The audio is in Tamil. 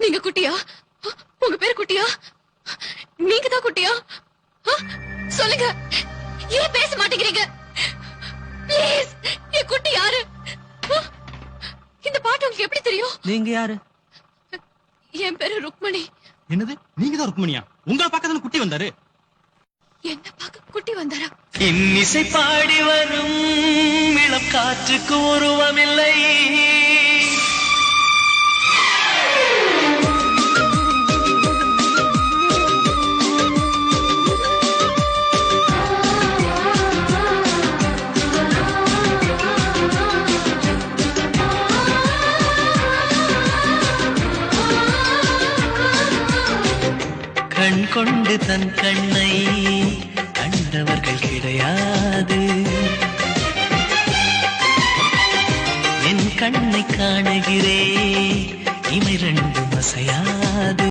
நீங்க குட்டியா? உங்க பேரு குட்டியா? நீங்க தான் குட்டியா? சொல்லுங்க, ஏன் பேச மாட்டேங்கிறீங்க? ப்ளீஸ், என் குட்டி யாரு? இந்த பாட்டு உங்களுக்கு எப்படி தெரியும்? நீங்க யாரு? என் பேரு ருக்மணி. என்னது, நீங்க தான் ருக்மணியா? உங்களை பார்க்க குட்டி வந்தாரு. என்ன பார்க்க குட்டி வந்தாரா? இன்னிசை பாடி வரும் இளம் காற்றுக்கு உருவமில்லை. கண் கொண்டு தன் கண்ணை கண்டவர்கள் கிடையாது. என் கண்ணை காணுகிறே இமை ரெண்டும் அசையா.